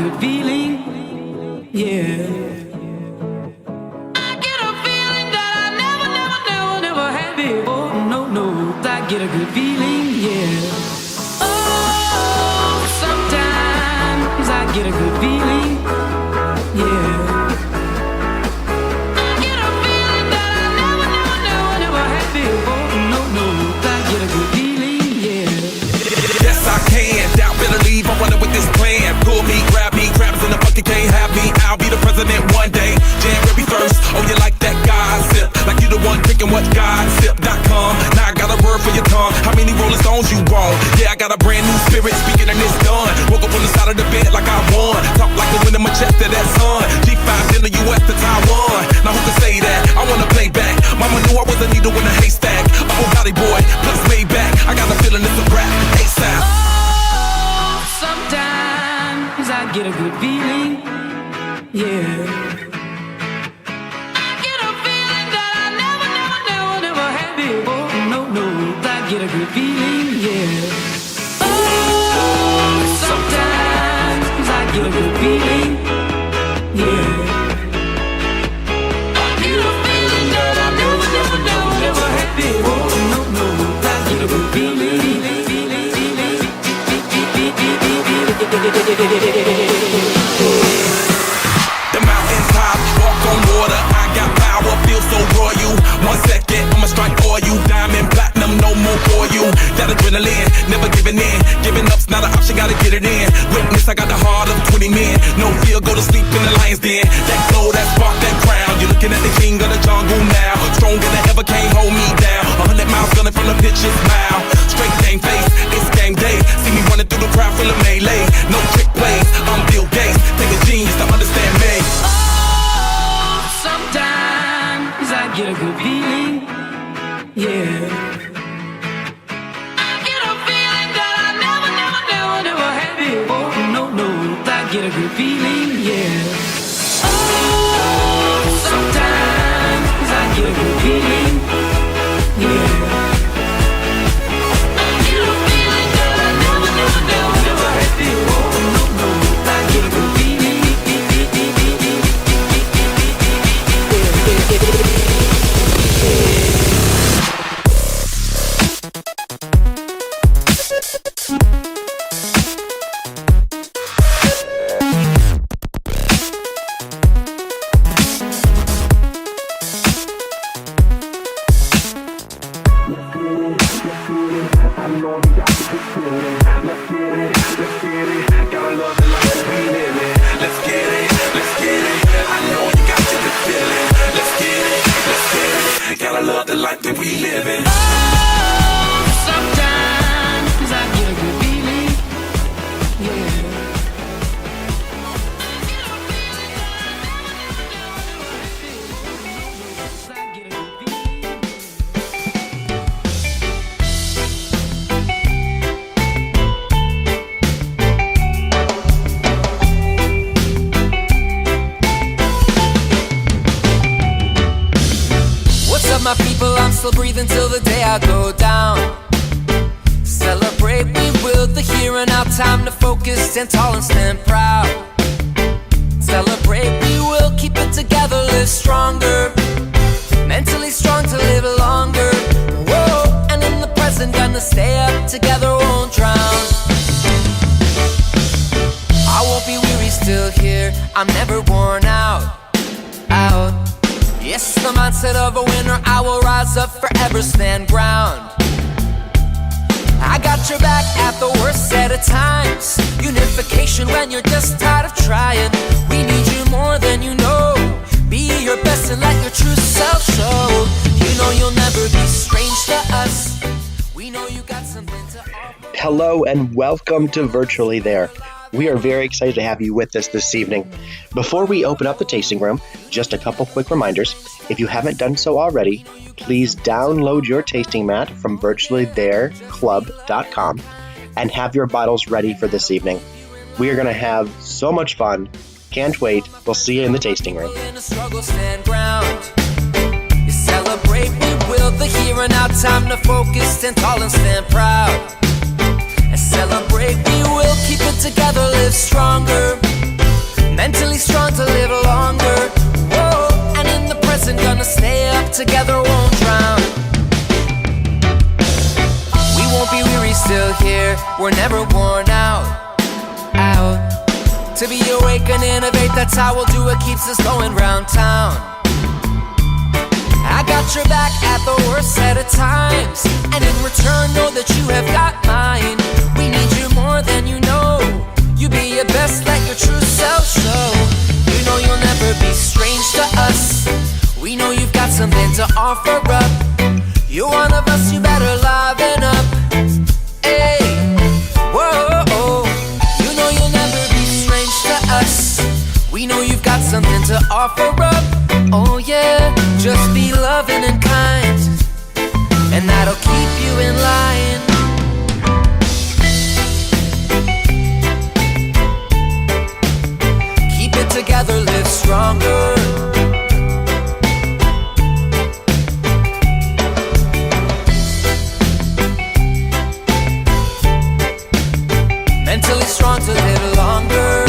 good feeling, yeah. I get a feeling that I never had before. No, I get a good feeling, yeah. Oh, sometimes I get a good feeling, yeah. I get a feeling that I never had before. No, I get a good feeling, yeah. Yes, I can. Doubt, better leave. I'm running with this plan. Pull me, grab me, crabs in the bucket can't have me. I'll be the president one day. January 1st. Oh, you like that gossip? Like you the one picking what gossip.com. Now I got a word for your tongue. How many Rolling Stones you want? Yeah, I got a brand new spirit speaking and it's done. Woke up on the side of the bed like I won. Talk like the wind in my chest to that sun. G5 in the US to Taiwan. Now who can say that? I wanna play back. Mama knew I was a needle in a haystack. A whole body boy, plus way back. I got a feeling it's a rap. ASAP. Oh, sometimes I get a good feeling, yeah. I get a feeling that I never had before. No, I get a good feeling, yeah. Oh, sometimes I get a good feeling, yeah. I get a feeling that I never had before. No, I get a good feeling. The mountains top, walk on water. I got power, feel so royal. 1 second, I'ma strike for you. Diamond, platinum, no more for you. That adrenaline, never giving in. Giving up's not an option, gotta get it in. Witness, I got the heart of 20 men. No fear, go to sleep in the lion's den. That glow, that spark, that crown. You're looking at the king of the jungle now. Stronger than ever, can't hold me down. 100 miles gunning from the pitcher's mile. Straight game face, it's game day. See me running through the crowd full of melee. No trick plays, I'm Bill Gates. Take a genius to understand me. Oh, sometimes I get a good feeling, yeah. I get a feeling that I never had before. No, I get a good feeling, yeah. Oh, sometimes I get a good feeling, yeah. I get a feeling that I never had before. No, I get a good feeling. My people, I'm still breathing till the day I go down. Celebrate, we will, the here and now. Time to focus, stand tall and stand proud. Celebrate, we will, keep it together, live stronger. Mentally strong to live longer. Whoa, and in the present, gonna stay up together, won't drown. I won't be weary, still here, I'm never worn out. Yes, the mindset of a winner, I will rise up, forever stand ground. I got your back at the worst set of times. Unification when you're just tired of trying. We need you more than you know. Be your best and let your true self show. You know you'll never be strange to us. We know you got something to offer. Hello and welcome to Virtually There. We are very excited to have you with us this evening. Before we open up the tasting room, just a couple quick reminders. If you haven't done so already, please download your tasting mat from virtuallythereclub.com and have your bottles ready for this evening. We are going to have so much fun. Can't wait. We'll see you in the tasting room. Celebrate, we will, the here and now. Time to focus, stand tall and stand proud. And celebrate, we will, keep it together, live stronger. mentally strong to live longer. Whoa, and in the present gonna stay up together, won't drown. We won't be weary, still here, we're never worn out. To be awake and innovate, that's how we'll do it, keeps us going round town. I got your back at the worst set of times, and in return know that you have got mine. We need you more than you know. You be your best, let your true self show. You know you'll never be strange to us. We know you've got something to offer up. You're one of us, you better liven up. Hey, whoa, you know you'll never be strange to us. We know you've got something to offer up. Oh yeah, just be loving and kind, and that'll keep you in line. Keep it together, live stronger. Mentally strong to live longer.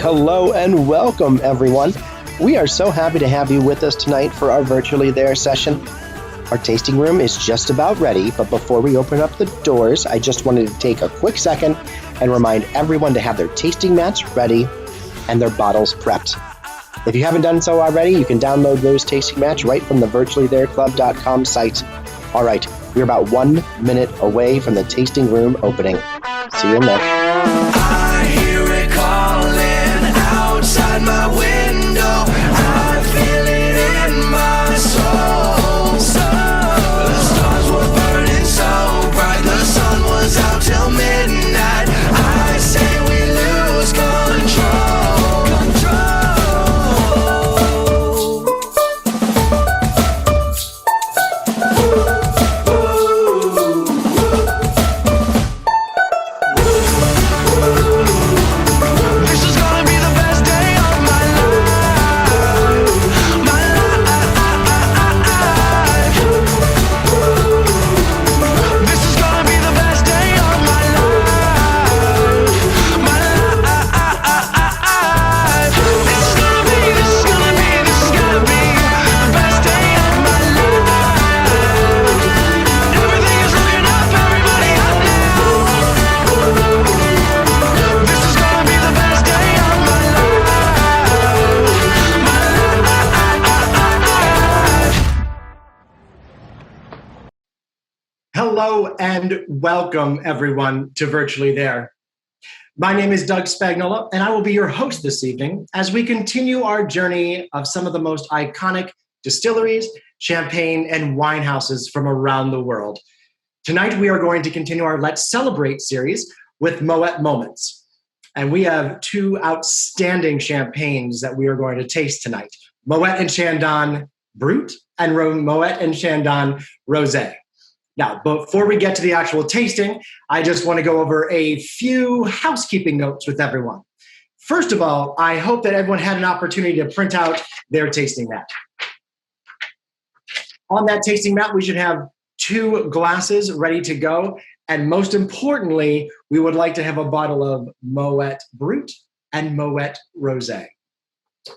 Hello and welcome, everyone. We are so happy to have you with us tonight for our Virtually There session. Our tasting room is just about ready, but before we open up the doors, I just wanted to take a quick second and remind everyone to have their tasting mats ready and their bottles prepped. If you haven't done so already, you can download those tasting mats right from the virtuallythereclub.com site. All right, we're about 1 minute away from the tasting room opening. See you in there. I hear it calling outside my window. I feel it in my soul. The stars were burning so bright. The sun was out till midnight. I say we lose control. Hello and welcome everyone to Virtually There. My name is Doug Spagnola and I will be your host this evening as we continue our journey of some of the most iconic distilleries, champagne, and wine houses from around the world. Tonight we are going to continue our Let's Celebrate series with Moet Moments. And we have two outstanding champagnes that we are going to taste tonight. Moet and Chandon Brut and Moet and Chandon Rosé. Now, before we get to the actual tasting, I just want to go over a few housekeeping notes with everyone. First of all, I hope that everyone had an opportunity to print out their tasting mat. On that tasting mat, we should have 2 glasses ready to go. And most importantly, we would like to have a bottle of Moet Brut and Moet Rosé.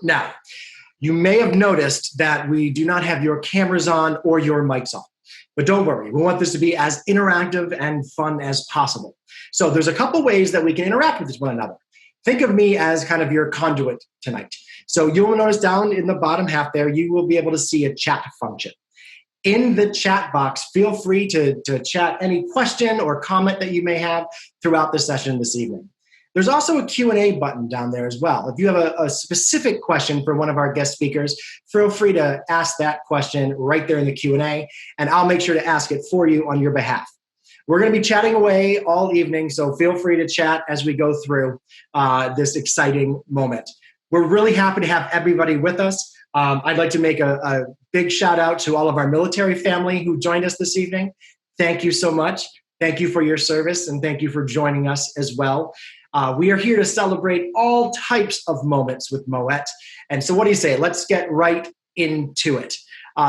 Now, you may have noticed that we do not have your cameras on or your mics on. But don't worry, we want this to be as interactive and fun as possible. So there's a couple ways that we can interact with one another. Think of me as kind of your conduit tonight. So you'll notice down in the bottom half there, you will be able to see a chat function. In the chat box, feel free to chat any question or comment that you may have throughout the session this evening. There's also a Q&A button down there as well. If you have a specific question for one of our guest speakers, feel free to ask that question right there in the Q&A, and I'll make sure to ask it for you on your behalf. We're going to be chatting away all evening, so feel free to chat as we go through this exciting moment. We're really happy to have everybody with us. I'd like to make a big shout out to all of our military family who joined us this evening. Thank you so much. Thank you for your service, and thank you for joining us as well. We are here to celebrate all types of moments with Moet. And so what do you say? Let's get right into it.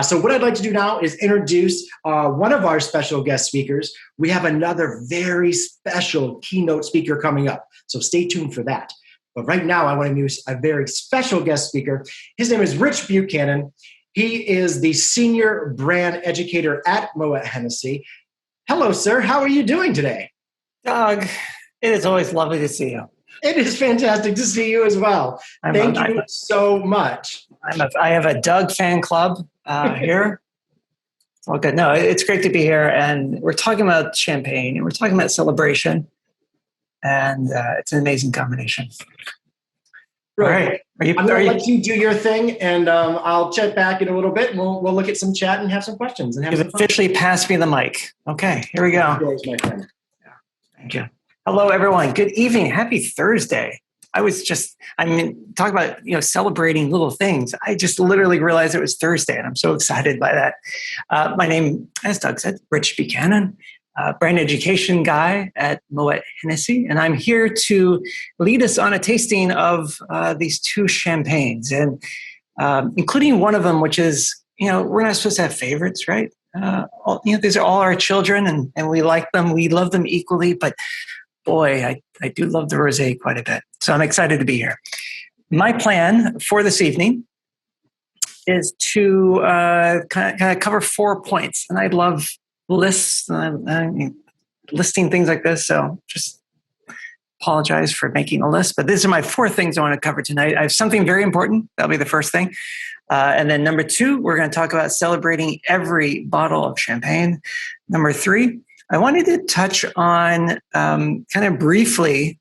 So what I'd like to do now is introduce one of our special guest speakers. We have another very special keynote speaker coming up. So stay tuned for that. But right now, I want to introduce a very special guest speaker. His name is Rich Buchanan. He is the Senior Brand Educator at Moet Hennessy. Hello, sir. How are you doing today? Doug, it is always lovely to see you. It is fantastic to see you as well. Thank you so much. I have a Doug fan club here. It's all good. No, it's great to be here. And we're talking about champagne and we're talking about celebration. And it's an amazing combination. Right. All right. I'm going to let you do your thing, and I'll check back in a little bit. And we'll look at some chat and have some questions. And You've officially passed me the mic. Okay, here we go. Yours, my friend. Yeah. Thank you. Hello, everyone. Good evening. Happy Thursday. Talk about, celebrating little things. I just literally realized it was Thursday, and I'm so excited by that. My name, as Doug said, Rich Buchanan, brand education guy at Moet Hennessy, and I'm here to lead us on a tasting of these 2 champagnes, and including one of them, which is, we're not supposed to have favorites, right? These are all our children, and we like them. We love them equally, but boy, I do love the rosé quite a bit. So I'm excited to be here. My plan for this evening is to kind of cover 4 points. And I love lists, listing things like this. So just apologize for making a list. But these are my 4 things I want to cover tonight. I have something very important. That'll be the first thing. And then number 2, we're going to talk about celebrating every bottle of champagne. Number 3, I wanted to touch on kind of briefly,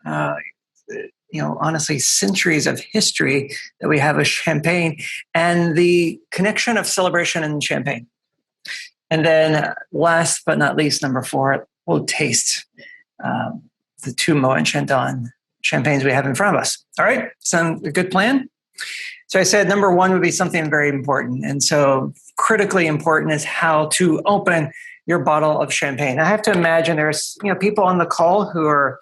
honestly, centuries of history that we have with champagne and the connection of celebration and champagne. And then last but not least, number 4, we'll taste the 2 Moet and Chandon champagnes we have in front of us. All right, sound a good plan? So I said number 1 would be something very important. And so critically important is how to open your bottle of champagne. I have to imagine there's people on the call who are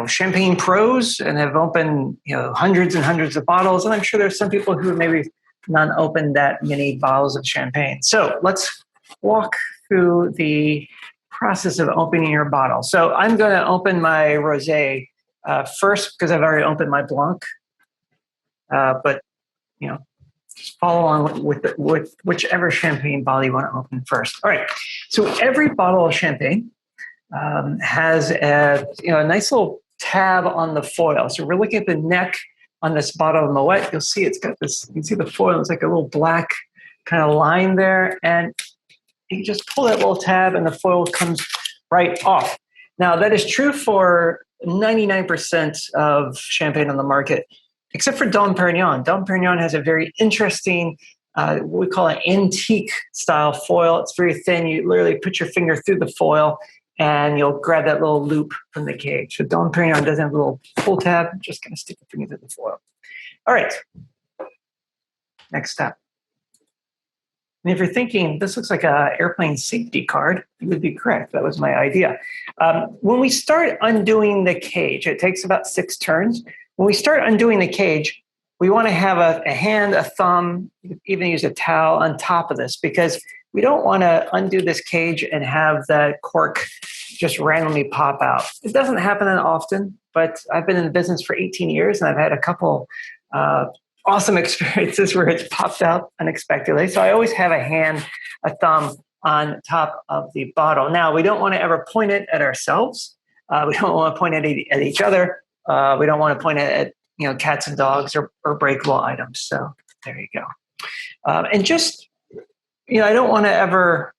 champagne pros and have opened hundreds and hundreds of bottles, and I'm sure there's some people who have maybe not opened that many bottles of champagne. So let's walk through the process of opening your bottle. So I'm going to open my rosé first because I've already opened my Blanc, but just follow on with whichever champagne bottle you want to open first. All right. So every bottle of champagne has a nice little tab on the foil. So we're looking at the neck on this bottle of Moet. You'll see it's got this. You can see the foil. It's like a little black kind of line there, and you can just pull that little tab and the foil comes right off. Now, that is true for 99% of champagne on the market, except for Dom Perignon. Dom Perignon has a very interesting, what we call an antique style foil. It's very thin. You literally put your finger through the foil and you'll grab that little loop from the cage. So Dom Perignon doesn't have a little pull tab. Just going to stick the finger through the foil. All right. Next step. And if you're thinking, this looks like an airplane safety card, you would be correct. That was my idea. When we start undoing the cage, it takes about 6 turns. When we start undoing the cage, we want to have a hand, a thumb, even use a towel on top of this, because we don't want to undo this cage and have that cork just randomly pop out. It doesn't happen that often, but I've been in the business for 18 years and I've had a couple awesome experiences where it's popped out unexpectedly. So I always have a hand, a thumb on top of the bottle. Now, we don't want to ever point it at ourselves. We don't want to point it at each other. We don't want to point it at cats and dogs or breakable items. So there you go. And just, I don't want to ever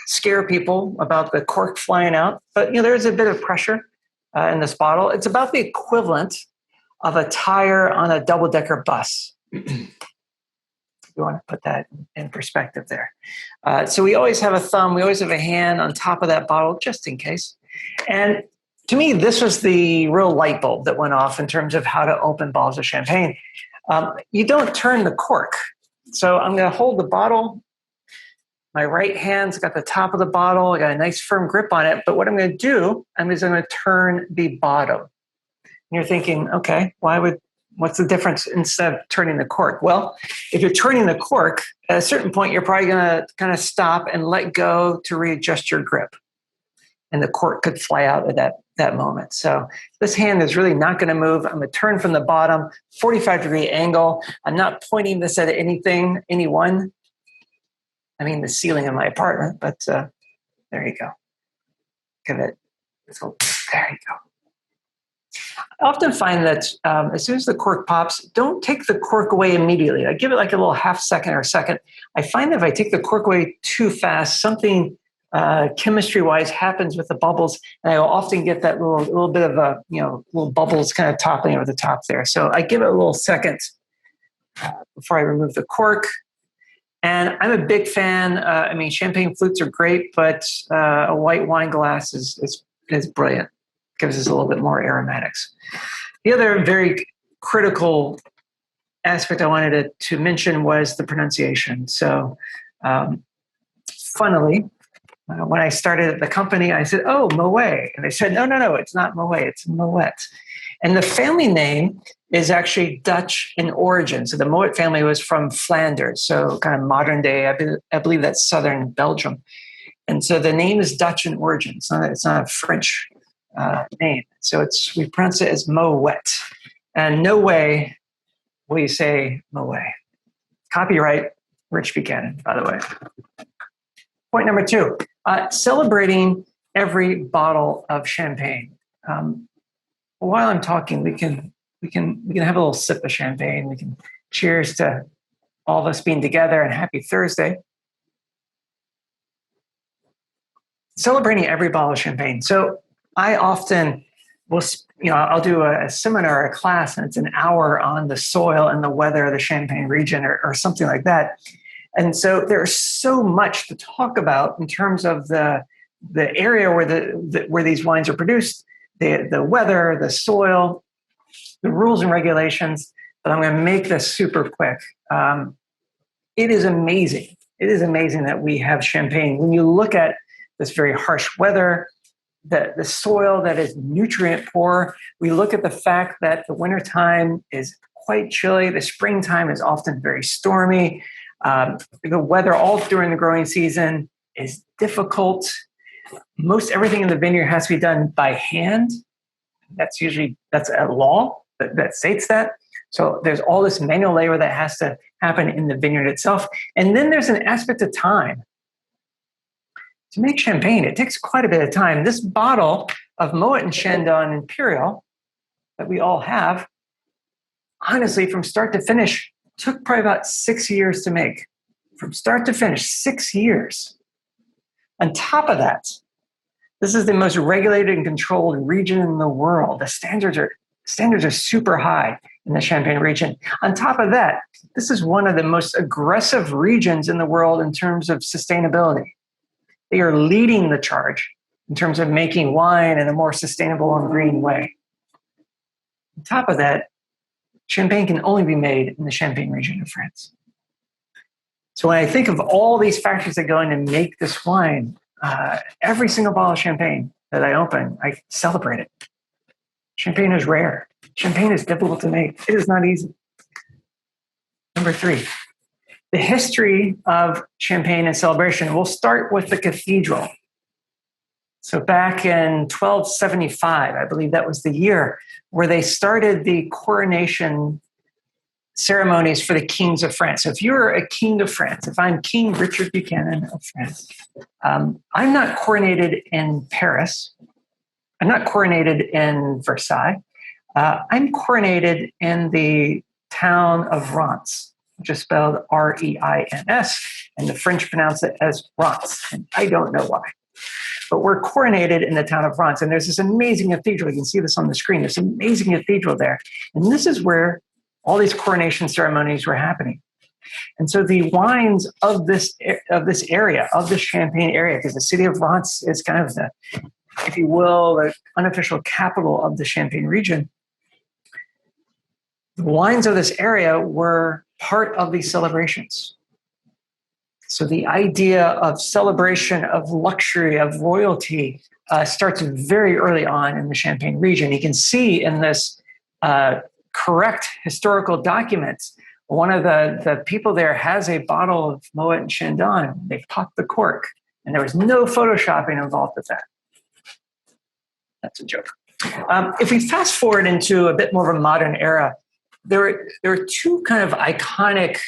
scare people about the cork flying out, but there's a bit of pressure in this bottle. It's about the equivalent of a tire on a double-decker bus. You want to put that in perspective there. So we always have a thumb, we always have a hand on top of that bottle, just in case. And to me, this was the real light bulb that went off in terms of how to open bottles of champagne. You don't turn the cork. So I'm going to hold the bottle. My right hand's got the top of the bottle. I got a nice firm grip on it. But what I'm going to do, I'm going to turn the bottom. And you're thinking, okay, what's the difference instead of turning the cork? Well, if you're turning the cork, at a certain point, you're probably going to kind of stop and let go to readjust your grip. And the cork could fly out at that moment. So this hand is really not going to move. I'm going to turn from the bottom, 45-degree angle. I'm not pointing this at anyone. I mean, the ceiling of my apartment, but there you go. Give it. There you go. I often find that as soon as the cork pops, don't take the cork away immediately. I give it like a little half second or second. I find that if I take the cork away too fast, something chemistry-wise happens with the bubbles, and I will often get that little bit of a little bubbles kind of toppling over the top there. So I give it a little second before I remove the cork. And I'm a big fan. Champagne flutes are great, but a white wine glass is brilliant. Gives us a little bit more aromatics. The other very critical aspect I wanted to mention was the pronunciation. So, funnily, when I started at the company, I said, "Oh, Moet," and they said, "No, it's not Moet, it's Moet." And the family name is actually Dutch in origin. So the Moet family was from Flanders, so kind of modern day. I believe that's southern Belgium, and so the name is Dutch in origin. It's not a French name. So we pronounce it as Moet. And no way will you say Moet. Copyright Rich Buchanan, by the way. Point number 2, celebrating every bottle of champagne. While I'm talking, we can have a little sip of champagne. We can cheers to all of us being together and happy Thursday. Celebrating every bottle of champagne. So I often will, I'll do a seminar, a class, and it's an hour on the soil and the weather of the Champagne region or something like that. And so there's so much to talk about in terms of the area where these wines are produced, the weather, the soil, the rules and regulations. But I'm going to make this super quick. It is amazing. It is amazing that we have champagne. When you look at this very harsh weather, the soil that is nutrient poor. We look at the fact that the wintertime is quite chilly. The springtime is often very stormy. The weather all during the growing season is difficult. Most everything in the vineyard has to be done by hand. That's a law that states that. So there's all this manual labor that has to happen in the vineyard itself. And then there's an aspect of time. To make champagne, it takes quite a bit of time. This bottle of Moet and Chandon Imperial that we all have, honestly, from start to finish, took probably about 6 years to make. from start to finish, 6 years. On top of that, this is the most regulated and controlled region in the world. The standards are super high in the Champagne region. On top of that, this is one of the most aggressive regions in the world in terms of sustainability. They are leading the charge in terms of making wine in a more sustainable and green way. On top of that, Champagne can only be made in the Champagne region of France. So when I think of all these factors that go in and make this wine, every single bottle of Champagne that I open, I celebrate it. Champagne is rare. Champagne is difficult to make. It is not easy. Number 3, the history of Champagne and celebration. We'll start with the cathedral. So back in 1275, I believe that was the year where they started the coronation ceremonies for the kings of France. So if you're a king of France, if I'm King Richard Buchanan of France, I'm not coronated in Paris. I'm not coronated in Versailles. I'm coronated in the town of Reims, which is spelled R-E-I-N-S, and the French pronounce it as Reims, and I don't know why. But we're coronated in the town of Reims, and there's this amazing cathedral. You can see this on the screen. There's an amazing cathedral there, and this is where all these coronation ceremonies were happening. And so the wines of this area, of the Champagne area, because the city of Reims is kind of the, if you will, the unofficial capital of the Champagne region, the wines of this area were part of these celebrations. So the idea of celebration, of luxury, of royalty starts very early on in the Champagne region. You can see in this correct historical documents, one of the people there has a bottle of Moet and Chandon. They popped the cork, and there was no photoshopping involved with that. That's a joke. If we fast forward into a bit more of a modern era, there are two kind of iconic,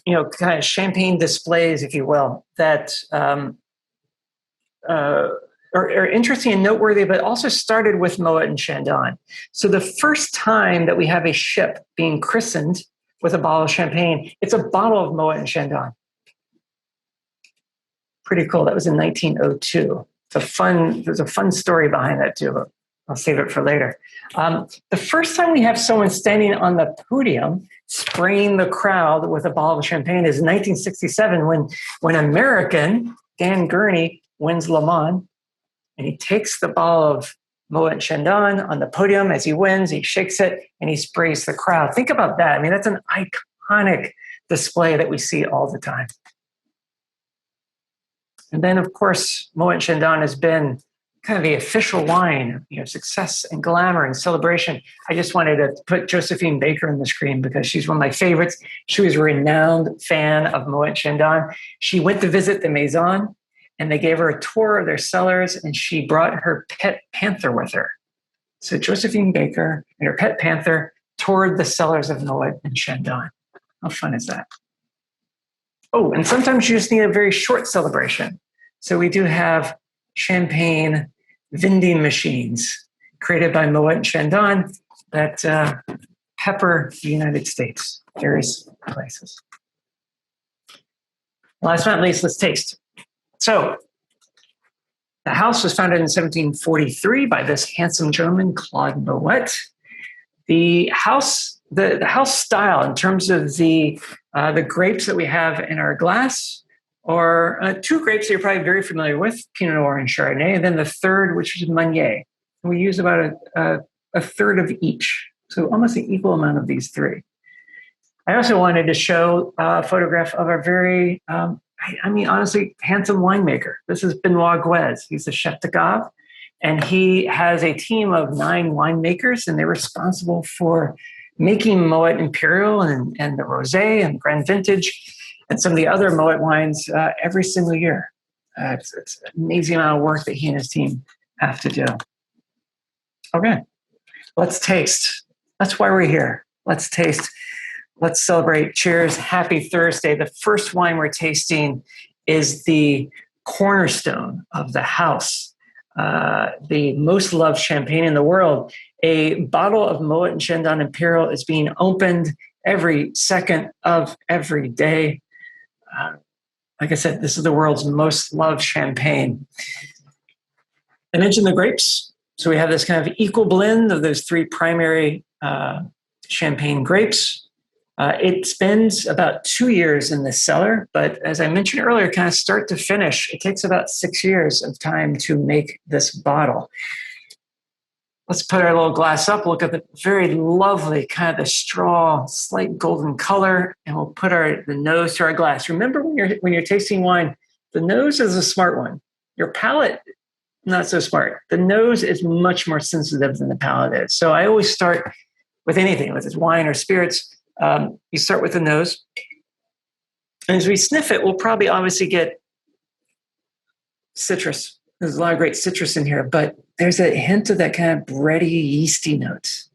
kind of champagne displays, if you will, that are interesting and noteworthy, but also started with Moet and Chandon. So the first time that we have a ship being christened with a bottle of champagne, it's a bottle of Moet and Chandon. Pretty cool. That was in 1902. There's a fun story behind that too, but I'll save it for later. The first time we have someone standing on the podium spraying the crowd with a bottle of champagne is in 1967 when American Dan Gurney wins Le Mans, and he takes the bottle of Moet and Chandon on the podium as he wins. He shakes it and he sprays the crowd. Think about that. I mean, that's an iconic display that we see all the time. And then, of course, Moet and Chandon has been kind of the official wine of success and glamour and celebration. I just wanted to put Josephine Baker on the screen because she's one of my favorites. She was a renowned fan of Moet and Chandon. She went to visit the Maison, and they gave her a tour of their cellars, and she brought her pet panther with her. So Josephine Baker and her pet panther toured the cellars of Moet and Chandon. How fun is that? Oh, and sometimes you just need a very short celebration. So we do have champagne vending machines created by Moet and Chandon that pepper the United States, various places. Last but not least, let's taste. So the house was founded in 1743 by this handsome gentleman, Claude Moet. The house style in terms of the grapes that we have in our glass are two grapes that you're probably very familiar with, Pinot Noir and Chardonnay, and then the third, which is Meunier. We use about a third of each, so almost an equal amount of these three. I also wanted to show a photograph of a very, honestly, handsome winemaker. This is Benoit Guez. He's the chef de gave, and he has a team of 9 winemakers, and they're responsible for making Moet Imperial and the Rosé and Grand Vintage and some of the other Moet wines every single year. It's an amazing amount of work that he and his team have to do. Okay, let's taste. That's why we're here. Let's taste. Let's celebrate. Cheers. Happy Thursday. The first wine we're tasting is the cornerstone of the house, the most loved champagne in the world. A bottle of Moet and Chandon Imperial is being opened every second of every day. Like I said, this is the world's most loved champagne. I mentioned the grapes. So we have this kind of equal blend of those three primary champagne grapes. It spends about 2 years in the cellar, but as I mentioned earlier, kind of start to finish, it takes about 6 years of time to make this bottle. Let's put our little glass up, look at the very lovely kind of the straw, slight golden color, and we'll put the nose to our glass. Remember when you're tasting wine, the nose is a smart one. Your palate, not so smart. The nose is much more sensitive than the palate is. So I always start with anything, whether it's wine or spirits. You start with the nose. And as we sniff it, we'll probably obviously get citrus. There's a lot of great citrus in here, but there's a hint of that kind of bready, yeasty notes.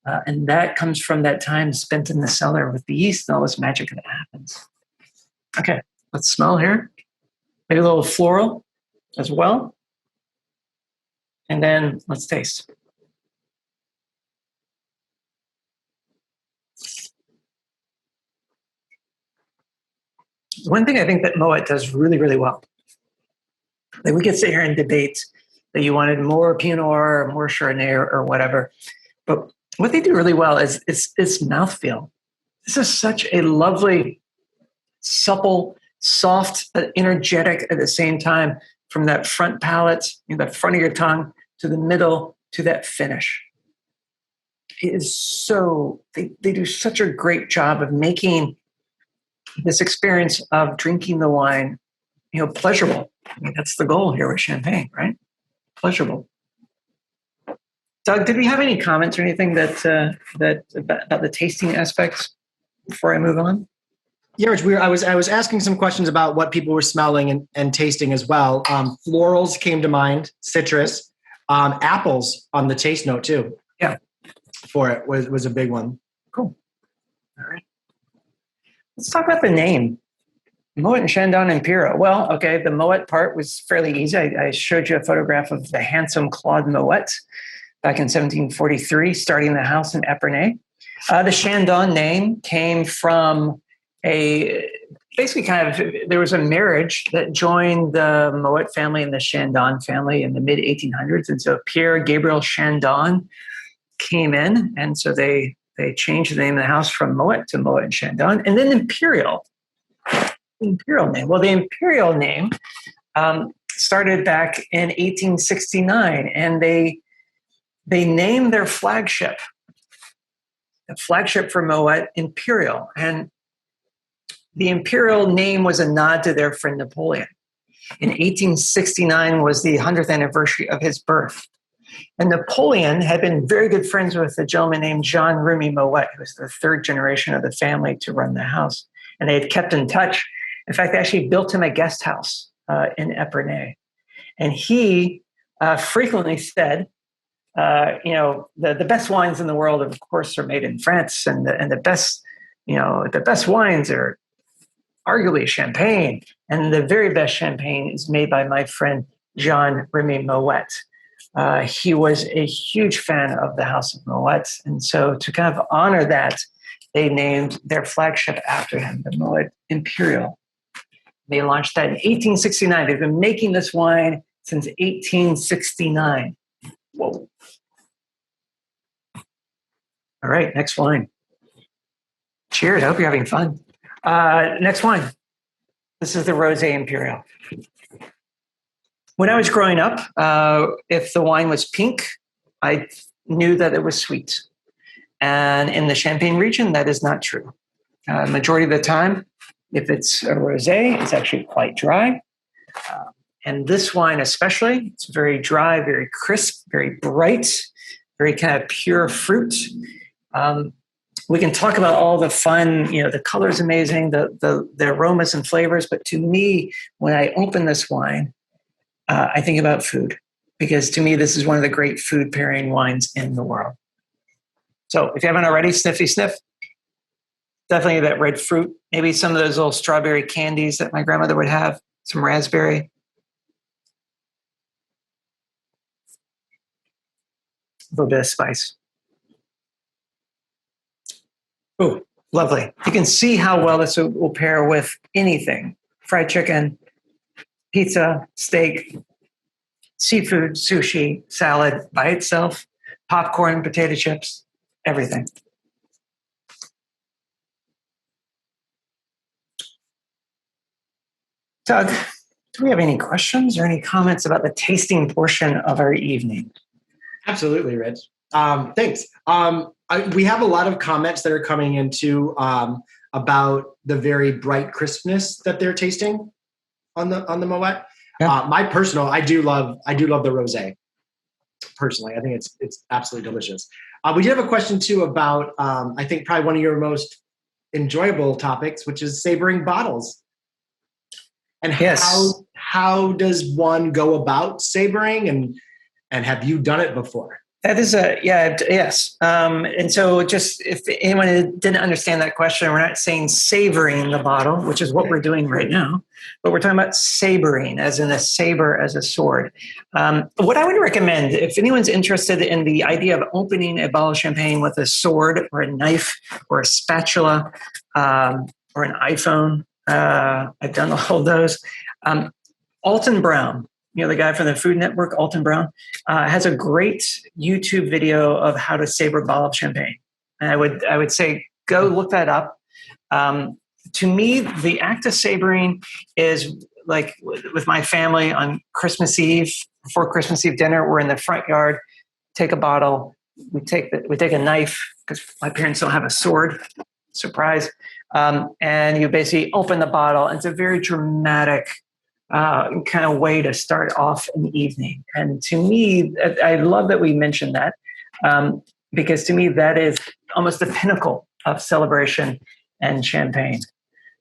And that comes from that time spent in the cellar with the yeast and all this magic that happens. Okay, let's smell here. Maybe a little floral as well. And then let's taste. One thing I think that Moet does really, really well, like we could sit here and debate that you wanted more Pinot Noir or more Chardonnay or whatever, but what they do really well is it's mouthfeel. This is such a lovely, supple, soft, energetic at the same time, from that front palate, the front of your tongue, to the middle, to that finish. It is so, they do such a great job of making this experience of drinking the wine, pleasurable. I mean, that's the goal here with champagne, right? Pleasurable. Doug, did we have any comments or anything that about the tasting aspects before I move on? Yeah, Rich, I was asking some questions about what people were smelling and tasting as well. Florals came to mind, citrus, apples on the taste note too. Yeah, for it was a big one. Cool. All right. Let's talk about the name. Moet and Chandon Imperial. Well, okay, the Moet part was fairly easy. I showed you a photograph of the handsome Claude Moet back in 1743, starting the house in Epernay. The Chandon name came from there was a marriage that joined the Moet family and the Chandon family in the mid 1800s. And so Pierre Gabriel Chandon came in. And so they changed the name of the house from Moet to Moet and Chandon. And then Imperial name. Well, the Imperial name started back in 1869, and they named their flagship, the flagship for Moet, Imperial. And the Imperial name was a nod to their friend Napoleon. In 1869 was the 100th anniversary of his birth. And Napoleon had been very good friends with a gentleman named Jean Remy Moet, who was the third generation of the family to run the house. And they had kept in touch. In fact, they actually built him a guest house in Epernay. And he frequently said, the best wines in the world, of course, are made in France, and the best wines are arguably champagne, and the very best champagne is made by my friend Jean Remy Moet. He was a huge fan of the House of Moet, and so to kind of honor that, they named their flagship after him, the Moet Imperial. They launched that in 1869. They've been making this wine since 1869. Whoa. All right, next wine. Cheers. I hope you're having fun. Next wine. This is the Rosé Imperial. When I was growing up, if the wine was pink, I knew that it was sweet. And in the Champagne region, that is not true. Majority of the time, if it's a rosé, it's actually quite dry. And this wine especially, it's very dry, very crisp, very bright, very kind of pure fruit. We can talk about all the fun, the color's amazing, the aromas and flavors. But to me, when I open this wine, I think about food, because to me, this is one of the great food pairing wines in the world. So if you haven't already, sniffy sniff. Definitely that red fruit, maybe some of those little strawberry candies that my grandmother would have, some raspberry. A little bit of spice. Oh, Lovely. You can see how well this will pair with anything: fried chicken, pizza, steak, seafood, sushi, salad by itself, popcorn, potato chips, everything. Doug, do we have any questions or any comments about the tasting portion of our evening? Absolutely, Rich. Thanks. We have a lot of comments that are coming into about the very bright crispness that they're tasting on the Moet. Yeah. I do love the rosé. Personally, I think it's absolutely delicious. We did have a question too about I think probably one of your most enjoyable topics, which is savoring bottles. And Yes. how does one go about savoring, and have you done it before? That is yes. And so just if anyone didn't understand that question, we're not saying savoring the bottle, which is what we're doing right now, but we're talking about sabering, as in a saber as a sword. What I would recommend, if anyone's interested in the idea of opening a bottle of champagne with a sword or a knife or a spatula or an iPhone, I've done all of those. Alton Brown, the guy from the Food Network, Alton Brown, has a great YouTube video of how to saber a bottle of champagne. And I would say go look that up. To me, the act of sabering is like with my family on Christmas Eve, before Christmas Eve dinner, we're in the front yard, take a bottle, we take a knife, because my parents don't have a sword, surprise, and you basically open the bottle. And it's a very dramatic kind of way to start off an evening. And to me, I love that we mentioned that, because to me, that is almost the pinnacle of celebration and champagne.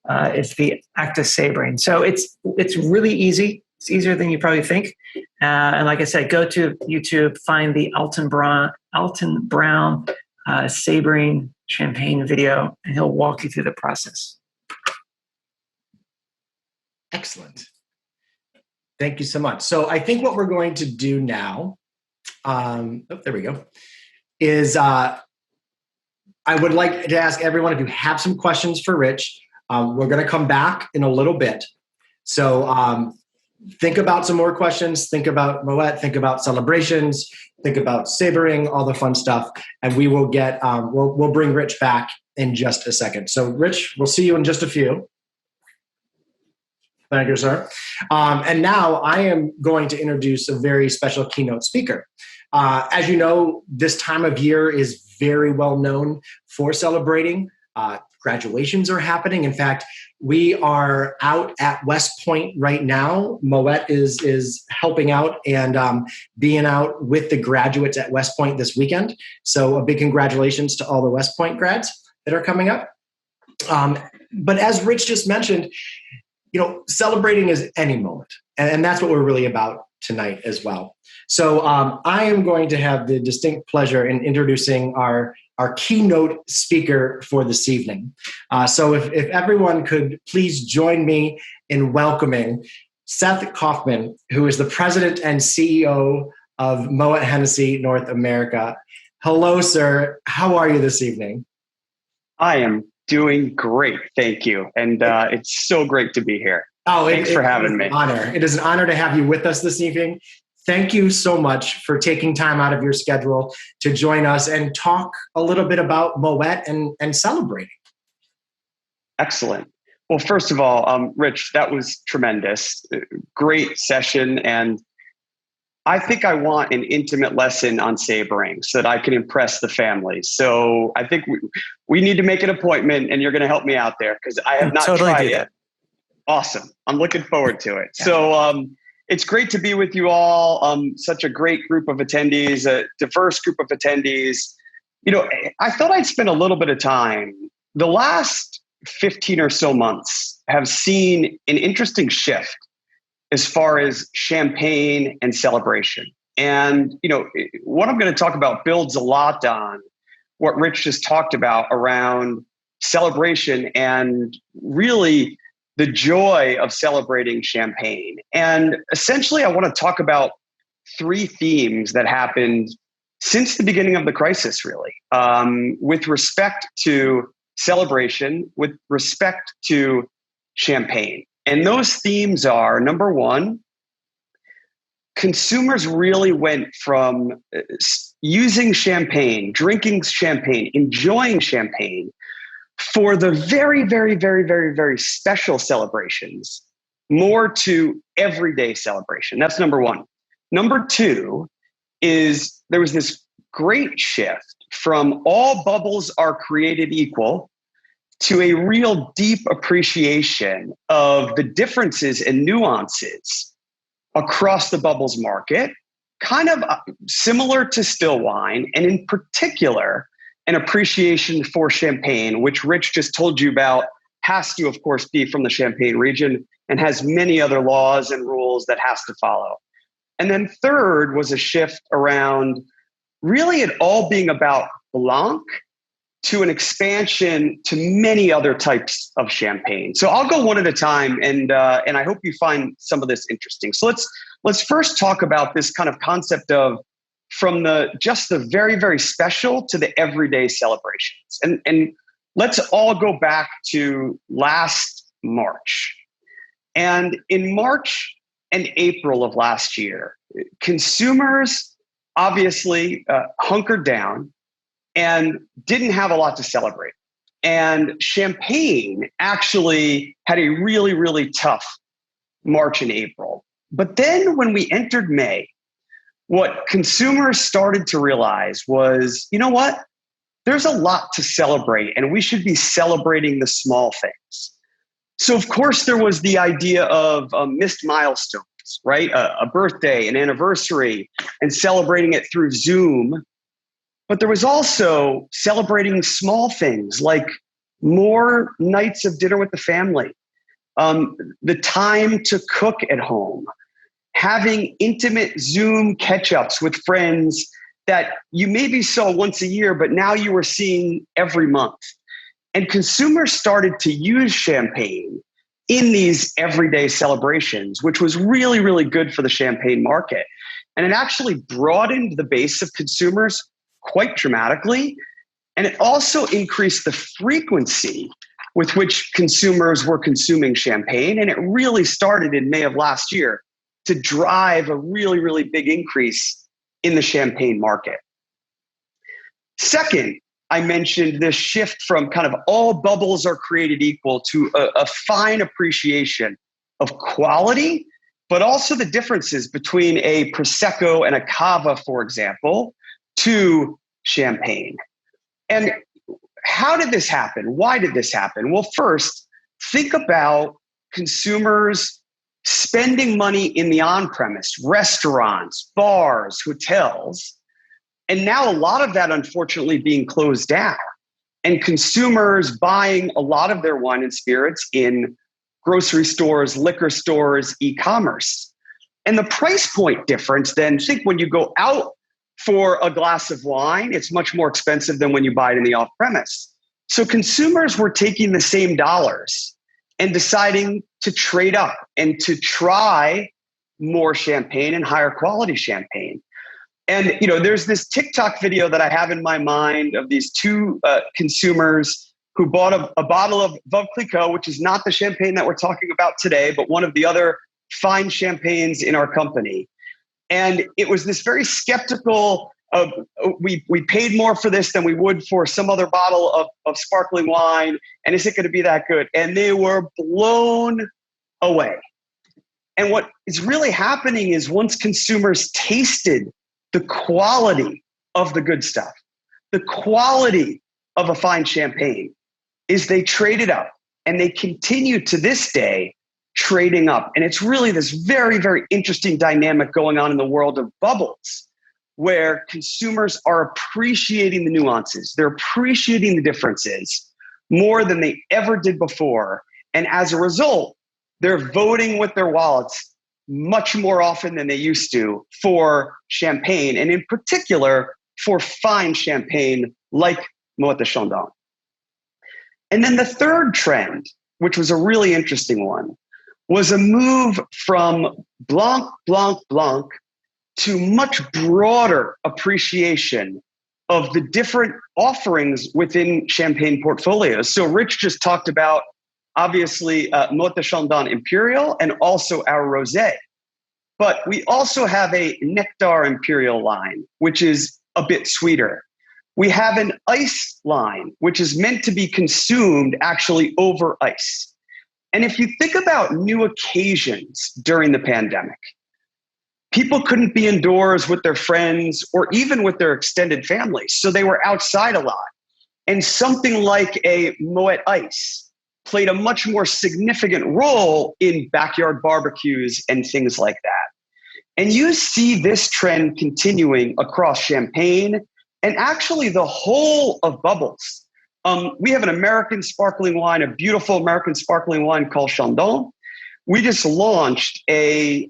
It's the act of savoring. So it's really easy. It's easier than you probably think. And like I said, go to YouTube, find the Alton Brown savoring champagne video, and he'll walk you through the process. Excellent. Thank you so much. So I think what we're going to do now, there we go, is I would like to ask everyone if you have some questions for Rich. We're going to come back in a little bit. So think about some more questions. Think about Moet. Think about celebrations. Think about savoring, all the fun stuff. And we will get, we'll bring Rich back in just a second. So Rich, we'll see you in just a few. Thank you, sir. And now I am going to introduce a very special keynote speaker. As you know, this time of year is very well known for celebrating. Graduations are happening. In fact, we are out at West Point right now. Moet is helping out and being out with the graduates at West Point this weekend. So a big congratulations to all the West Point grads that are coming up. But as Rich just mentioned, celebrating is any moment. And that's what we're really about tonight as well. So I am going to have the distinct pleasure in introducing our keynote speaker for this evening. So if everyone could please join me in welcoming Seth Kaufman, who is the president and CEO of Moet Hennessy North America. Hello, sir. How are you this evening? I am doing great. Thank you. And it's so great to be here. Thanks for having me. It is an honor to have you with us this evening. Thank you so much for taking time out of your schedule to join us and talk a little bit about Moet and celebrating. Excellent. Well, first of all, Rich, that was tremendous. Great session. And I think I want an intimate lesson on savoring so that I can impress the family. So I think we need to make an appointment, and you're going to help me out there because I have not tried it. Awesome. I'm looking forward to it. Yeah. So it's great to be with you all. Such a great group of attendees, a diverse group of attendees. I thought I'd spend a little bit of time. The last 15 or so months have seen an interesting shift as far as champagne and celebration. And, what I'm going to talk about builds a lot on what Rich just talked about around celebration and really the joy of celebrating champagne. And essentially, I want to talk about three themes that happened since the beginning of the crisis, really, with respect to celebration with respect to champagne. And those themes are, number one, consumers really went from using champagne, drinking champagne, enjoying champagne for the very, very, very, very, very special celebrations, more to everyday celebration. That's number one. Number two is there was this great shift from all bubbles are created equal to a real deep appreciation of the differences and nuances across the bubbles market, kind of similar to still wine, and in particular, an appreciation for champagne, which Rich just told you about, has to, of course, be from the Champagne region and has many other laws and rules that has to follow. And then third was a shift around really it all being about Blanc to an expansion to many other types of champagne. So I'll go one at a time, and I hope you find some of this interesting. So let's first talk about this kind of concept of from just the very, very special to the everyday celebrations. And let's all go back to last March. And in March and April of last year, consumers obviously hunkered down and didn't have a lot to celebrate. And champagne actually had a really, really tough March and April. But then when we entered May, what consumers started to realize was, you know what? There's a lot to celebrate, and we should be celebrating the small things. So, of course, there was the idea of missed milestones, right? A birthday, an anniversary, and celebrating it through Zoom. But there was also celebrating small things like more nights of dinner with the family, the time to cook at home, having intimate Zoom catch-ups with friends that you maybe saw once a year, but now you were seeing every month. And consumers started to use champagne in these everyday celebrations, which was really, really good for the champagne market. And it actually broadened the base of consumers quite dramatically. And it also increased the frequency with which consumers were consuming champagne. And it really started in May of last year to drive a really, really big increase in the champagne market. Second, I mentioned this shift from kind of all bubbles are created equal to a fine appreciation of quality, but also the differences between a Prosecco and a Cava, for example, to champagne. And how did this happen? Why did this happen? Well, first, think about consumers spending money in the on-premise, restaurants, bars, hotels, and now a lot of that, unfortunately, being closed down, and consumers buying a lot of their wine and spirits in grocery stores, liquor stores, e-commerce. And the price point difference, then, think when you go out for a glass of wine, it's much more expensive than when you buy it in the off-premise. So consumers were taking the same dollars and deciding to trade up and to try more champagne and higher quality champagne. And, you know, there's this TikTok video that I have in my mind of these two consumers who bought a bottle of Veuve Clicquot, which is not the champagne that we're talking about today, but one of the other fine champagnes in our company. And it was this very skeptical of, we paid more for this than we would for some other bottle of sparkling wine. And is it going to be that good? And they were blown away. And what is really happening is once consumers tasted the quality of the good stuff, the quality of a fine champagne, is they traded up, and they continue to this day trading up. And it's really this very, very interesting dynamic going on in the world of bubbles, where consumers are appreciating the nuances. They're appreciating the differences more than they ever did before. And as a result, they're voting with their wallets much more often than they used to for champagne, and in particular for fine champagne like Moet de Chandon. And then the third trend, which was a really interesting one, was a move from Blanc, Blanc, Blanc to much broader appreciation of the different offerings within champagne portfolios. So Rich just talked about, obviously, Moet Imperial and also our rosé. But we also have a Nectar Imperial line, which is a bit sweeter. We have an ice line, which is meant to be consumed actually over ice. And if you think about new occasions during the pandemic, people couldn't be indoors with their friends or even with their extended families. So they were outside a lot. And something like a Moet Ice played a much more significant role in backyard barbecues and things like that. And you see this trend continuing across champagne and actually the whole of bubbles. We have an American sparkling wine, a beautiful American sparkling wine called Chandon. We just launched a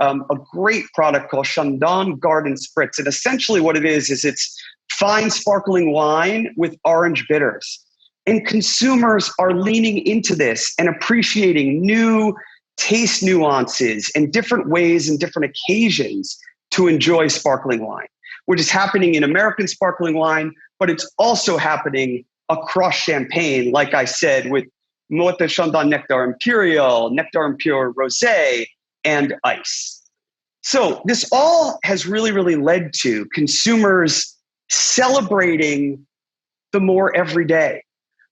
great product called Chandon Garden Spritz. And essentially what it is it's fine sparkling wine with orange bitters. And consumers are leaning into this and appreciating new taste nuances and different ways and different occasions to enjoy sparkling wine, which is happening in American sparkling wine, but it's also happening across champagne, like I said, with Moet Chandon Nectar Imperial Rosé, and ice. So this all has really, really led to consumers celebrating the more everyday.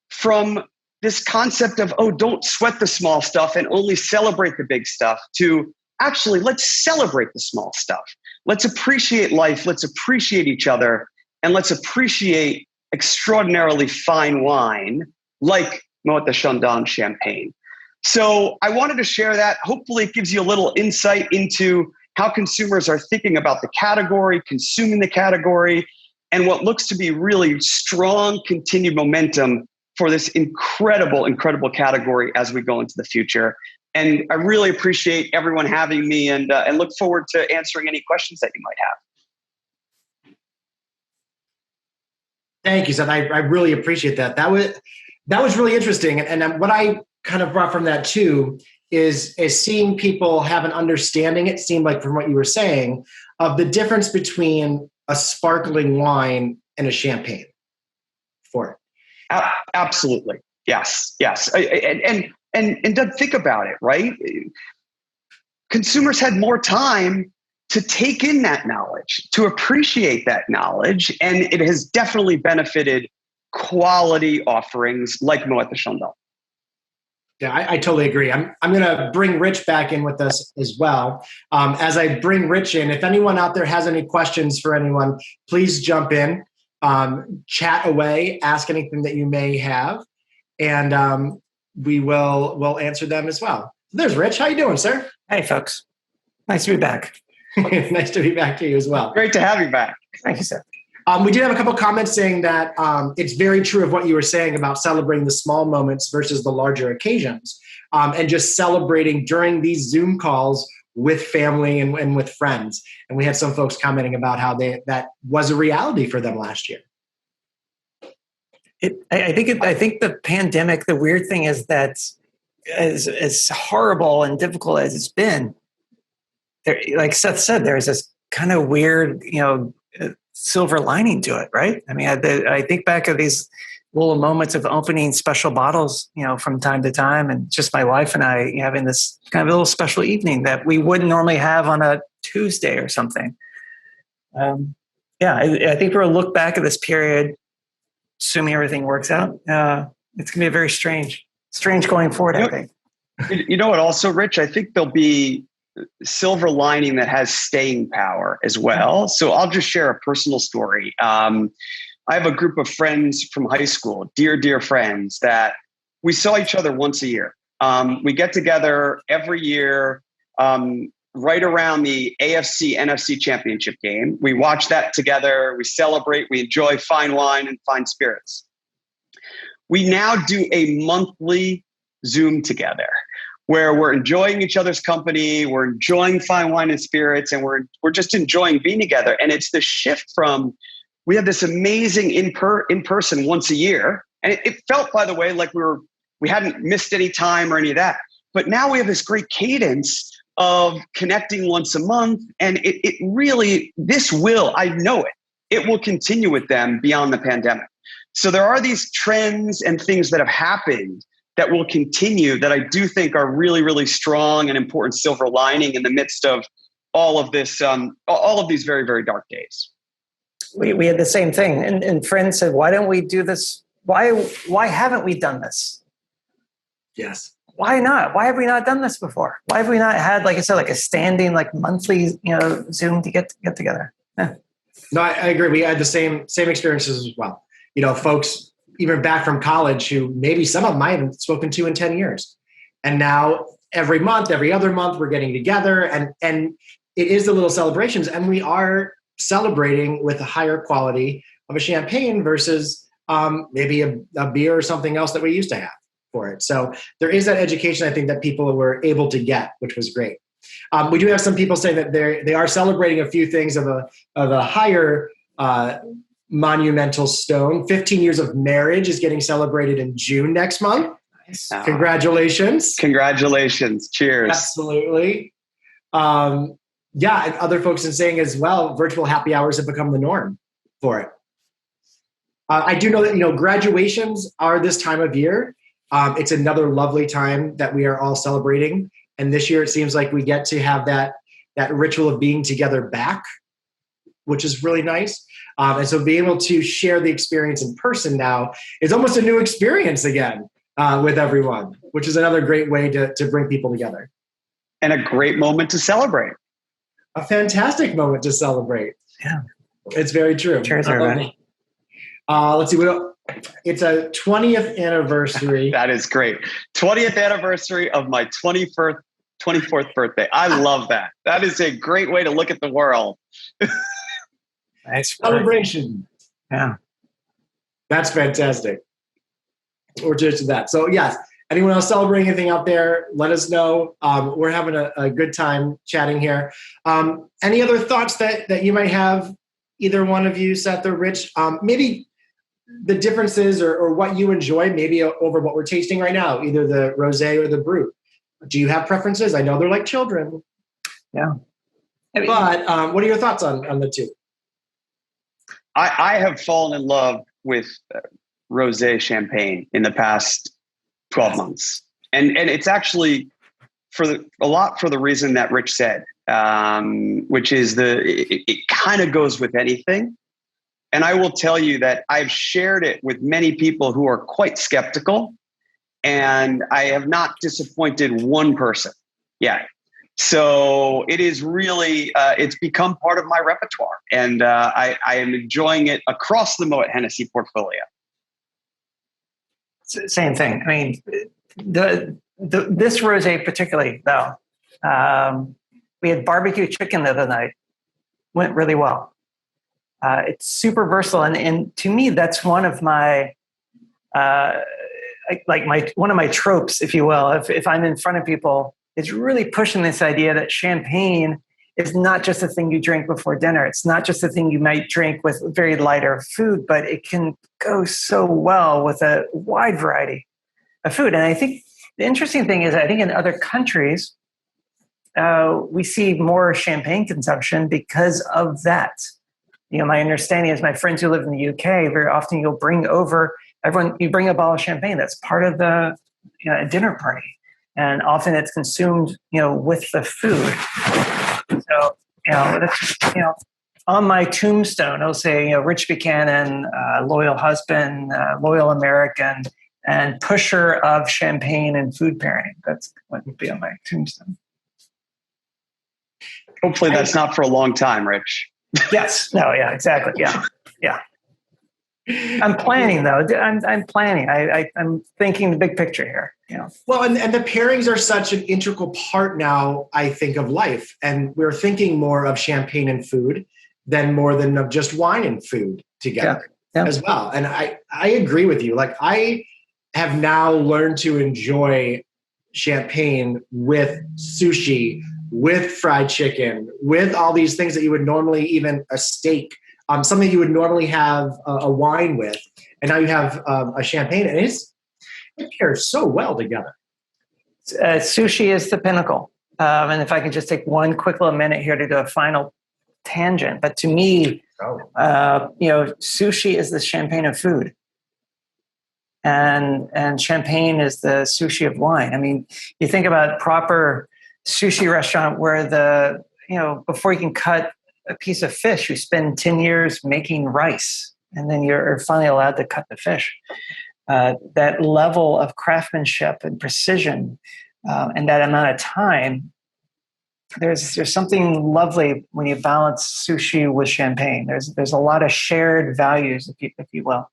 From this concept of, oh, don't sweat the small stuff and only celebrate the big stuff, to actually, let's celebrate the small stuff. Let's appreciate life. Let's appreciate each other. And let's appreciate extraordinarily fine wine like Moet Chandon champagne. So I wanted to share that. Hopefully it gives you a little insight into how consumers are thinking about the category, consuming the category, and what looks to be really strong continued momentum for this incredible, incredible category as we go into the future. And I really appreciate everyone having me and look forward to answering any questions that you might have. Thank you, Seth. I really appreciate that. That was really interesting. And what I kind of brought from that too is seeing people have an understanding, it seemed like from what you were saying, of the difference between a sparkling wine and a champagne for it. Absolutely. Yes. And Doug, think about it, right? Consumers had more time to take in that knowledge, to appreciate that knowledge, and it has definitely benefited quality offerings like Moet Chandon. Yeah, I totally agree. I'm going to bring Rich back in with us as well. As I bring Rich in, if anyone out there has any questions for anyone, please jump in, chat away, ask anything that you may have, and we'll answer them as well. There's Rich. How you doing, sir? Hey, folks. Nice to be back. Nice to be back to you as well. Great to have you back. Thank you, Seth. We did have a couple comments saying that it's very true of what you were saying about celebrating the small moments versus the larger occasions, and just celebrating during these Zoom calls with family and with friends. And we had some folks commenting about how that was a reality for them last year. I think the pandemic, the weird thing is that as horrible and difficult as it's been, there, like Seth said, there's this kind of weird, silver lining to it, right? I mean, I think back of these little moments of opening special bottles, from time to time, and just my wife and I having this kind of a little special evening that we wouldn't normally have on a Tuesday or something. I think we'll look back at this period, assuming everything works out. It's going to be very strange going forward, I think. You know what also, Rich? I think there'll be silver lining that has staying power as well. So I'll just share a personal story. I have a group of friends from high school, dear friends, that we saw each other once a year. We get together every year right around the AFC NFC championship game. We watch that together. We celebrate. We enjoy fine wine and fine spirits. We now do a monthly Zoom together, where we're enjoying each other's company, we're enjoying fine wine and spirits, and we're just enjoying being together. And it's the shift from, we have this amazing in-person once a year, and it felt, by the way, like we hadn't missed any time or any of that. But now we have this great cadence of connecting once a month, and it really, I know it will continue with them beyond the pandemic. So there are these trends and things that have happened that will continue that I do think are really, really strong and important silver lining in the midst of all of this, all of these very, very dark days. We had the same thing. And friends said, why don't we do this? Why haven't we done this? Yes. Why not? Why have we not done this before? Why have we not had, like I said, like a standing, like monthly, Zoom to get together? Yeah. No, I agree. We had the same experiences as well. Folks even back from college who maybe some of them I haven't spoken to in 10 years. And now every month, every other month, we're getting together and it is the little celebrations. And we are celebrating with a higher quality of a champagne versus maybe a beer or something else that we used to have for it. So there is that education, I think, that people were able to get, which was great. We do have some people saying that they are celebrating a few things of a higher monumental stone. 15 years of marriage is getting celebrated in June next month. Nice. Congratulations. Congratulations. Cheers. Absolutely. And other folks are saying as well, virtual happy hours have become the norm for it. I do know that, graduations are this time of year. It's another lovely time that we are all celebrating. And this year, it seems like we get to have that ritual of being together back, which is really nice. And so being able to share the experience in person now is almost a new experience again with everyone, which is another great way to bring people together. And a great moment to celebrate. A fantastic moment to celebrate. Yeah. It's very true. Cheers, everybody. Let's see. It's a 20th anniversary. That is great. 20th anniversary of my 24th birthday. I love that. That is a great way to look at the world. Nice celebration. Yeah. That's fantastic. We're cheers to that. So yes, anyone else celebrating anything out there, let us know. We're having a good time chatting here. Any other thoughts that you might have, either one of you, Seth or Rich? Maybe the differences or what you enjoy maybe over what we're tasting right now, either the rosé or the brut. Do you have preferences? I know they're like children. Yeah. But what are your thoughts on the two? I have fallen in love with rosé champagne in the past 12 months. And it's actually for the reason that Rich said, which is it kind of goes with anything. And I will tell you that I've shared it with many people who are quite skeptical, and I have not disappointed one person yet. So it is really, it's become part of my repertoire, and I am enjoying it across the Moet Hennessy portfolio. Same thing. I mean, this rosé particularly, though, we had barbecue chicken the other night. Went really well. It's super versatile, and to me, that's one of my one of my tropes, if you will. If I'm in front of people, it's really pushing this idea that champagne is not just a thing you drink before dinner. It's not just a thing you might drink with very lighter food, but it can go so well with a wide variety of food. And I think the interesting thing is, I think in other countries, we see more champagne consumption because of that. My understanding is my friends who live in the UK, very often you'll bring over you bring a bottle of champagne. That's part of the a dinner party. And often it's consumed, with the food. So, that's, on my tombstone, I'll say, Rich Buchanan, loyal husband, loyal American, and pusher of champagne and food pairing. That's what would be on my tombstone. Hopefully that's not for a long time, Rich. Yes. No. Yeah. Exactly. Yeah. Yeah. I'm planning though. I'm planning. I'm thinking the big picture here. Well, and the pairings are such an integral part now, I think, of life, and we're thinking more of champagne and food than of just wine and food together as well. And I agree with you. Like, I have now learned to enjoy champagne with sushi, with fried chicken, with all these things that you would normally, even a steak, something you would normally have a wine with, and now you have a champagne, and it pairs so well together. Sushi is the pinnacle. And if I could just take one quick little minute here to do a final tangent, but to me, Sushi is the champagne of food. And champagne is the sushi of wine. I mean, you think about proper sushi restaurant where before you can cut a piece of fish, you spend 10 years making rice, and then you're finally allowed to cut the fish. That level of craftsmanship and precision and that amount of time, there's something lovely when you balance sushi with champagne. There's a lot of shared values, if you will.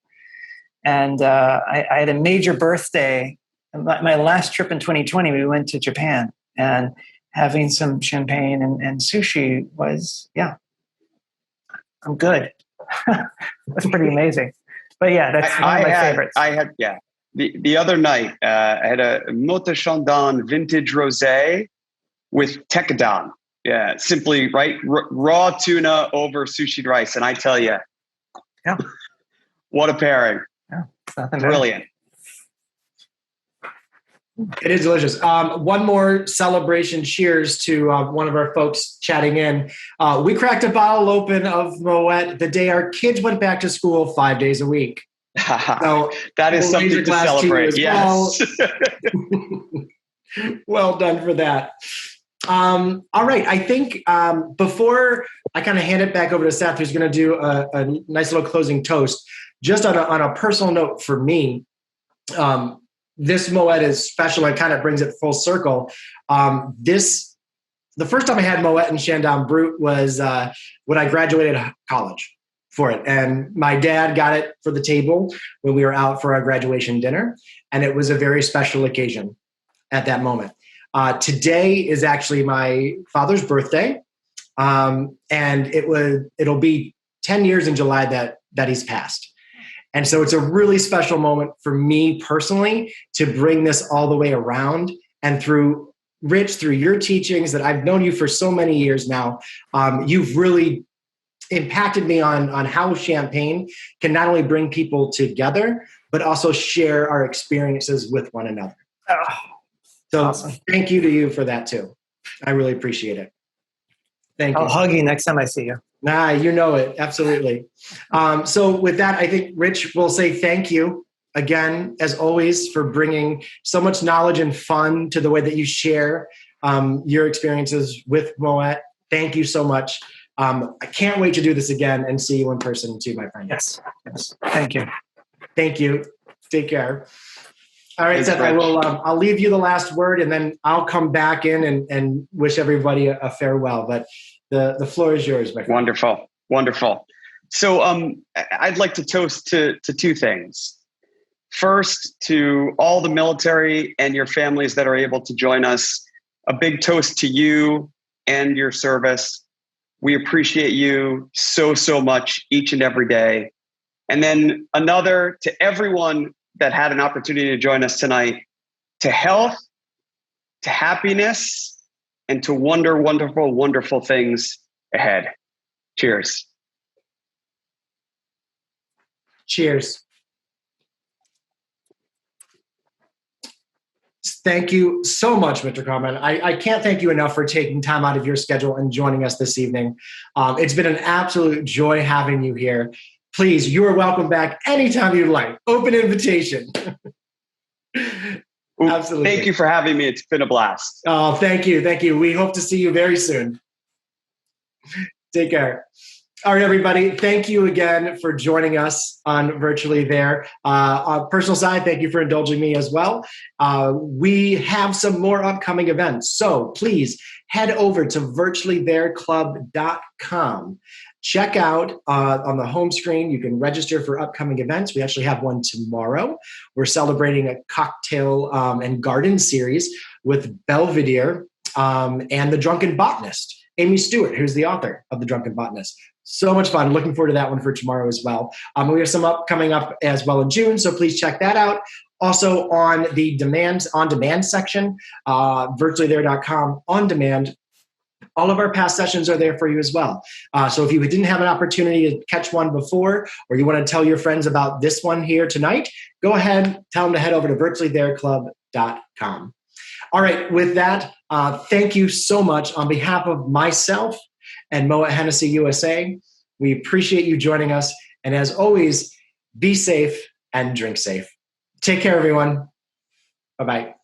And I had a major birthday. My last trip in 2020, we went to Japan, and having some champagne and sushi was, I'm good. That's pretty amazing. But yeah, that's one of my favorites. The other night, I had a Moet vintage rosé with tekadon. Yeah, simply raw tuna over sushi rice, and I tell you, what a pairing! Brilliant. It is delicious. One more celebration. Cheers to one of our folks chatting in. We cracked a bottle open of Moet the day our kids went back to school 5 days a week. So that is something to celebrate. Yes. Well done for that. All right. I think before I kind of hand it back over to Seth, who's going to do a nice little closing toast, just on a personal note for me, this Moet is special and kind of brings it full circle. The first time I had Moet and Chandon Brut was when I graduated college for it. And my dad got it for the table when we were out for our graduation dinner. And it was a very special occasion at that moment. Today is actually my father's birthday. And it'll be 10 years in July that he's passed. And so it's a really special moment for me personally to bring this all the way around. And through Rich, through your teachings that I've known you for so many years now, you've really impacted me on how champagne can not only bring people together, but also share our experiences with one another. So awesome. Thank you to you for that too. I really appreciate it. Thank you. I'll hug you next time I see you. Nah, you know it. Absolutely. So with that, I think Rich will say thank you again, as always, for bringing so much knowledge and fun to the way that you share your experiences with Moet. Thank you so much. I can't wait to do this again and see you in person too, my friend. Yes. Thank you. Thank you. Take care. All right, Seth, I'll leave you the last word, and then I'll come back in and wish everybody a farewell. But the floor is yours, my friend. Wonderful. So I'd like to toast to two things. First, to all the military and your families that are able to join us, a big toast to you and your service. We appreciate you so much each and every day. And then another to everyone that had an opportunity to join us tonight, to health, to happiness, and to wonderful things ahead. Cheers. Cheers. Thank you so much, Mr. Carman. I can't thank you enough for taking time out of your schedule and joining us this evening. It's been an absolute joy having you here. Please, you are welcome back anytime you'd like. Open invitation. Absolutely. Thank you for having me. It's been a blast. Oh, thank you. We hope to see you very soon. Take care. All right, everybody. Thank you again for joining us on Virtually There. On a personal side, thank you for indulging me as well. We have some more upcoming events. So please head over to virtuallythereclub.com. Check out on the home screen, you can register for upcoming events. We actually have one tomorrow. We're celebrating a cocktail and garden series with Belvedere and the Drunken Botanist, Amy Stewart, who's the author of The Drunken Botanist. So much fun. Looking forward to that one for tomorrow as well. We have some coming up as well in June, so please check that out. Also on the on-demand section, virtuallythere.com, on demand. All of our past sessions are there for you as well. So if you didn't have an opportunity to catch one before, or you want to tell your friends about this one here tonight, go ahead, tell them to head over to virtuallythereclub.com. All right, with that, thank you so much on behalf of myself and Moet Hennessy USA. We appreciate you joining us. And as always, be safe and drink safe. Take care, everyone. Bye-bye.